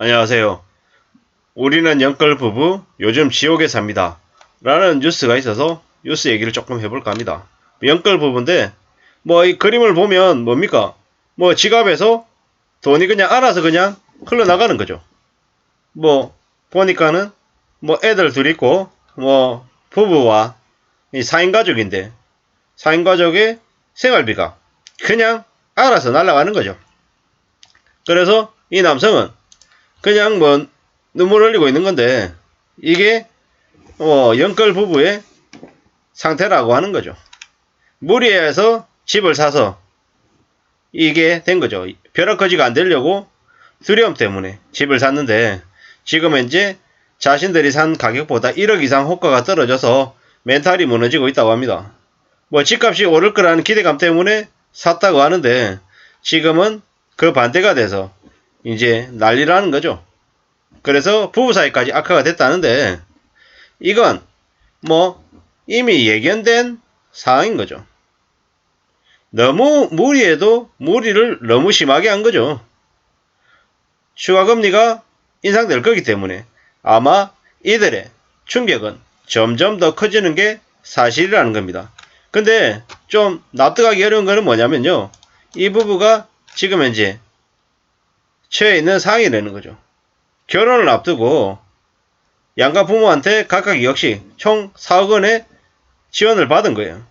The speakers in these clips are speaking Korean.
안녕하세요. 우리는 영끌 부부 요즘 지옥에 삽니다. 라는 뉴스가 있어서 뉴스 얘기를 조금 해볼까 합니다. 영끌 부부인데 이 그림을 보면 뭡니까? 지갑에서 돈이 그냥 알아서 그냥 흘러나가는 거죠. 보니까는 애들 둘 있고 부부와 이 4인 가족인데 4인 가족의 생활비가 그냥 알아서 날아가는 거죠. 그래서 이 남성은 그냥 눈물 흘리고 있는 건데 이게 영끌 부부의 상태라고 하는 거죠. 무리해서 집을 사서 이게 된 거죠. 벼락거지가 안 되려고 두려움 때문에 집을 샀는데 지금은 이제 자신들이 산 가격보다 1억 이상 호가가 떨어져서 멘탈이 무너지고 있다고 합니다. 집값이 오를 거라는 기대감 때문에 샀다고 하는데 지금은 그 반대가 돼서 이제 난리라는 거죠. 그래서 부부 사이까지 악화가 됐다는데 이건 이미 예견된 상황인 거죠. 너무 무리해도 무리를 너무 심하게 한 거죠. 추가금리가 인상될 거기 때문에 아마 이들의 충격은 점점 더 커지는 게 사실이라는 겁니다. 근데 좀 납득하기 어려운 거는 뭐냐면요. 이 부부가 지금 현재 처해 있는 상황이라는 거죠. 결혼을 앞두고 양가 부모한테 각각 2억씩 총 4억 원의 지원을 받은 거예요.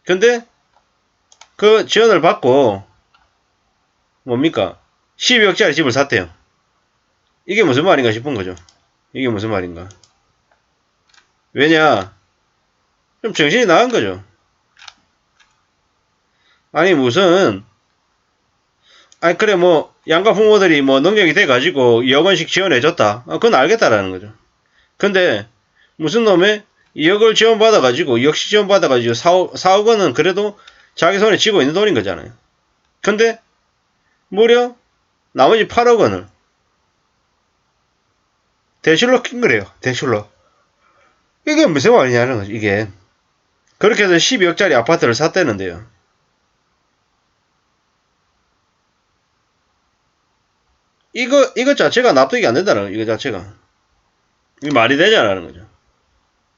근데 그 지원을 받고 12억짜리 집을 샀대요. 이게 무슨 말인가 싶은 거죠. 이게 무슨 말인가. 왜냐? 좀 정신이 나간 거죠. 아니 그래 양가 부모들이 능력이 돼가지고 2억 원씩 지원해줬다. 그건 알겠다라는 거죠. 근데 무슨 놈의 2억을 지원받아가지고 2억씩 지원받아가지고 4억 원은 그래도 자기 손에 쥐고 있는 돈인 거잖아요. 근데 무려 나머지 8억 원을 대출로 낀 거래요. 대출로. 이게 무슨 말이냐는 거죠. 이게. 그렇게 해서 12억짜리 아파트를 샀다는데요. 이거 자체가 납득이 안 된다는 거죠. 이거 자체가. 이 말이 되냐라는 거죠.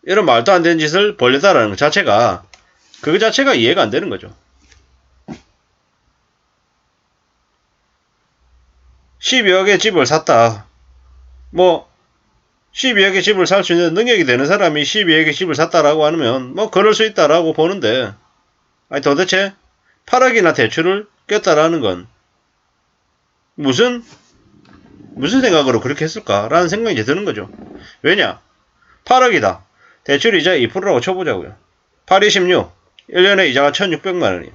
이런 말도 안 되는 짓을 벌렸다라는 것 자체가 그 자체가 이해가 안 되는 거죠. 12억의 집을 샀다. 12억의 집을 살 수 있는 능력이 되는 사람이 12억의 집을 샀다라고 하면 그럴 수 있다라고 보는데 아니 도대체 8억이나 대출을 꼈다라는 건 무슨 생각으로 그렇게 했을까라는 생각이 이제 드는 거죠. 왜냐? 8억이다. 대출 이자 2%라고 쳐보자고요. 8, 26. 1년에 이자가 1,600만 원이에요.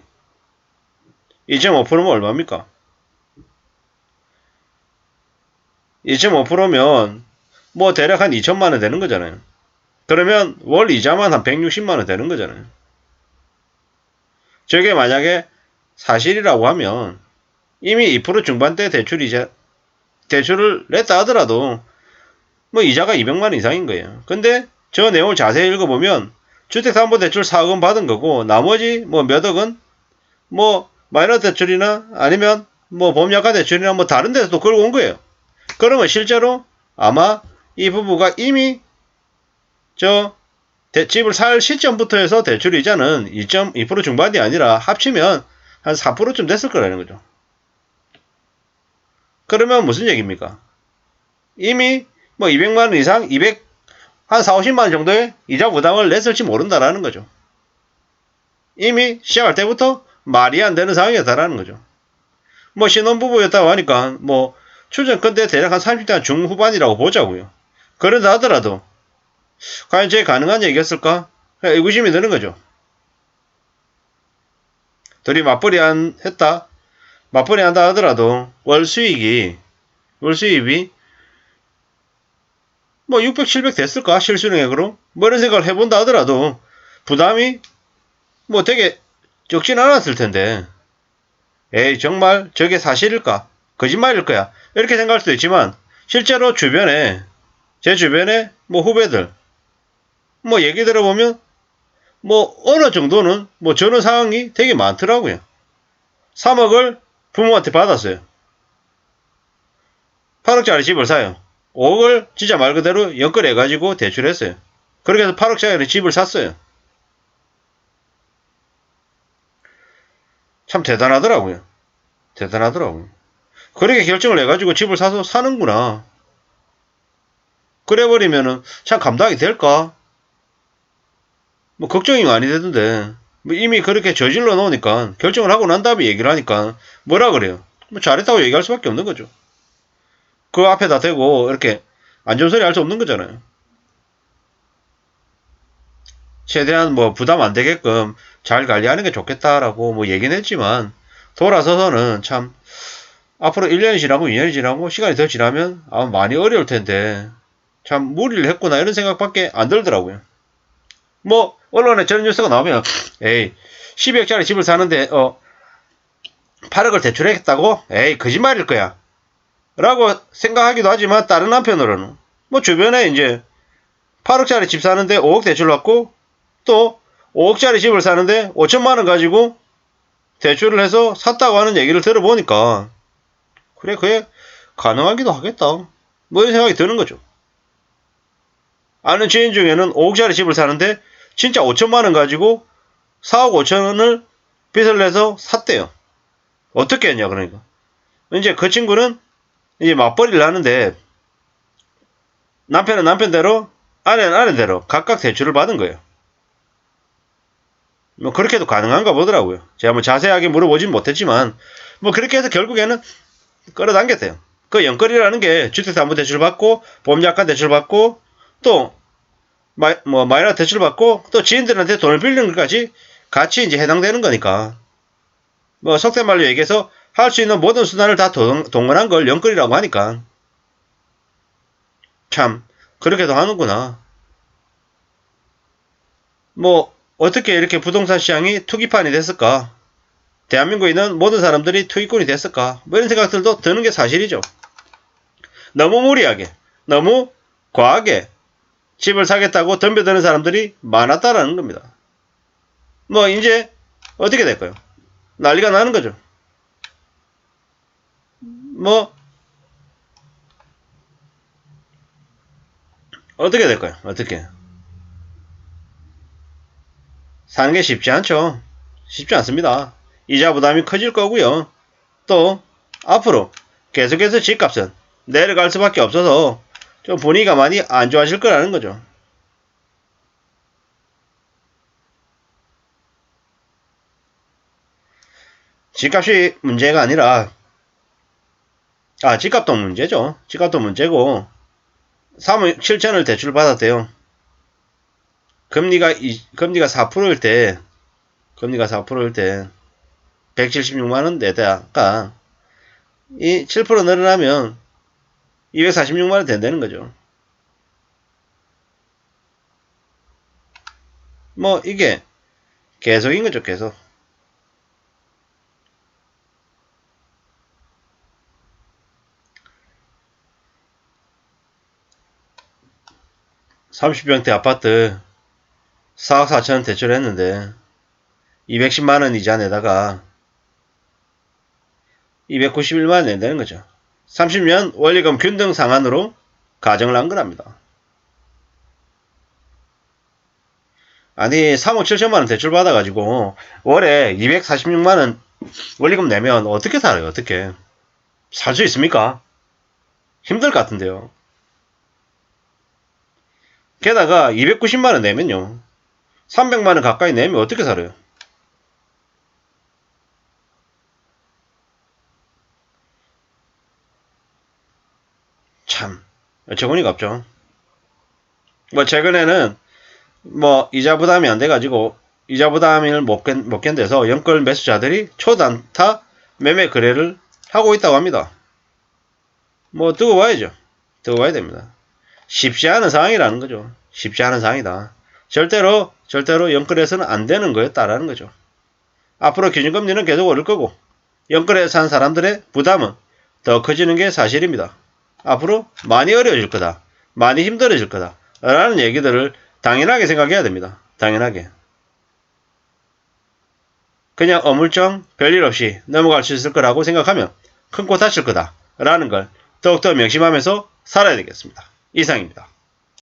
2.5%면 얼마입니까? 2.5%면 대략 한 2천만 원 되는 거잖아요. 그러면 월 이자만 한 160만 원 되는 거잖아요. 저게 만약에 사실이라고 하면 이미 2% 중반대 대출을 냈다 하더라도 이자가 200만 원 이상인 거예요. 근데 저 내용을 자세히 읽어보면 주택담보대출 4억 원 받은 거고 나머지 몇 억은 마이너 대출이나 아니면 보험약관 대출이나 다른 데서도 끌고 온 거예요. 그러면 실제로 아마 이 부부가 이미 집을 살 시점부터 해서 대출 이자는 2.2% 중반이 아니라 합치면 한 4%쯤 됐을 거라는 거죠. 그러면 무슨 얘기입니까? 이미 200만원 이상, 한 4, 50만원 정도의 이자 부담을 냈을지 모른다라는 거죠. 이미 시작할 때부터 말이 안 되는 상황이었다라는 거죠. 신혼부부였다고 하니까 추정컨대 대략 한 30대 중후반이라고 보자고요. 그런다 하더라도 과연 저게 가능한 얘기였을까? 의구심이 드는 거죠. 둘이 맞벌이 한다 하더라도 월 수입이 600, 700 됐을까? 실수령액으로? 이런 생각을 해본다 하더라도 부담이 되게 적진 않았을 텐데 에이 정말 저게 사실일까? 거짓말일 거야. 이렇게 생각할 수도 있지만 실제로 제 주변에 후배들 얘기 들어보면 어느 정도는 저런 상황이 되게 많더라고요. 3억을 부모한테 받았어요. 8억 8억짜리 집을 사요. 5억을 진짜 말 그대로 연끌해가지고 대출했어요. 그렇게 해서 8억짜리 집을 샀어요. 참 대단하더라고요. 대단하더라고요. 그렇게 결정을 해가지고 집을 사서 사는구나. 그래버리면은 참 감당이 될까? 뭐 걱정이 많이 되던데 뭐 이미 그렇게 저질러 놓으니까 결정을 하고 난 다음에 얘기를 하니까 뭐라 그래요? 뭐 잘했다고 얘기할 수밖에 없는 거죠. 그 앞에다 대고 이렇게 안 좋은 소리 할 수 없는 거잖아요. 최대한 뭐 부담 안 되게끔 잘 관리하는 게 좋겠다라고 뭐 얘기는 했지만 돌아서서는 참 앞으로 1년이 지나고 2년이 지나고 시간이 더 지나면 아마 많이 어려울 텐데 참 무리를 했구나 이런 생각밖에 안 들더라고요. 뭐 언론에 저런 뉴스가 나오면 에이 12억짜리 집을 사는데 8억을 대출했다고? 에이 거짓말일 거야 라고 생각하기도 하지만 다른 한편으로는 뭐 주변에 이제 8억짜리 집 사는데 5억 대출 받고 또 5억짜리 집을 사는데 5천만원 가지고 대출을 해서 샀다고 하는 얘기를 들어보니까 그래 그게 가능하기도 하겠다 뭐 이런 생각이 드는 거죠. 아는 지인 중에는 5억짜리 집을 사는데 진짜 5천만원 가지고 4억 5천원을 빚을 내서 샀대요. 어떻게 했냐 그러니까 이제 그 친구는 이제 맞벌이를 하는데 남편은 남편대로 아내는 아내대로 각각 대출을 받은 거예요. 뭐 그렇게도 가능한가 보더라고요. 제가 뭐 자세하게 물어보진 못했지만 뭐 그렇게 해서 결국에는 끌어당겼대요. 그 연끌이라는 게 주택담보대출 받고 보험약관 대출 받고 또 마이너스 대출 받고 또 지인들한테 돈을 빌리는 것까지 같이 이제 해당되는 거니까 뭐 속된 말로 얘기해서 할 수 있는 모든 수단을 다 동원한 걸 연끌이라고 하니까 참 그렇게도 하는구나. 뭐 어떻게 이렇게 부동산 시장이 투기판이 됐을까? 대한민국에 있는 모든 사람들이 투기꾼이 됐을까? 뭐 이런 생각들도 드는 게 사실이죠. 너무 무리하게 너무 과하게 집을 사겠다고 덤벼드는 사람들이 많았다라는 겁니다. 뭐 이제 어떻게 될까요? 난리가 나는 거죠. 뭐 어떻게 될까요? 어떻게 사는 게 쉽지 않죠. 쉽지 않습니다. 이자 부담이 커질 거고요. 또 앞으로 계속해서 집값은 내려갈 수밖에 없어서 좀 분위기가 많이 안 좋아질 거라는 거죠. 집값이 문제가 아니라 집값도 문제죠. 집값도 문제고 3억 7천을 대출 받았대요. 금리가 4%일 때 176만원 내다가 이 7% 늘어나면 246만원 된다는 거죠. 뭐 이게 계속인 거죠. 계속. 30평대 아파트 4억 4천 대출했는데 210만원 이자 내다가 291만원 낸다는 거죠. 30년 원리금 균등 상한으로 가정을 한 거랍니다. 아니 3억 7천만원 대출 받아가지고 월에 246만원 원리금 내면 어떻게 살아요? 어떻게 살 수 있습니까? 힘들 것 같은데요. 게다가 290만원 내면요 300만원 가까이 내면 어떻게 살아요? 참 어처구니가 없죠. 뭐 최근에는 뭐 이자 부담이 안 돼가지고 이자 부담을 못 견뎌서 연끌 매수자들이 초단타 매매 거래를 하고 있다고 합니다. 뭐 두고 봐야죠. 두고 봐야 됩니다. 쉽지 않은 상황이라는 거죠. 쉽지 않은 상황이다. 절대로 연끌해서는 안 되는 거였다라는 거죠. 앞으로 기준금리는 계속 오를 거고 연끌에 산 사람들의 부담은 더 커지는 게 사실입니다. 앞으로 많이 어려워질 거다. 많이 힘들어질 거다. 라는 얘기들을 당연하게 생각해야 됩니다. 당연하게. 그냥 어물쩡 별일 없이 넘어갈 수 있을 거라고 생각하면 큰 코 다칠 거다. 라는 걸 더욱더 명심하면서 살아야 되겠습니다. 이상입니다.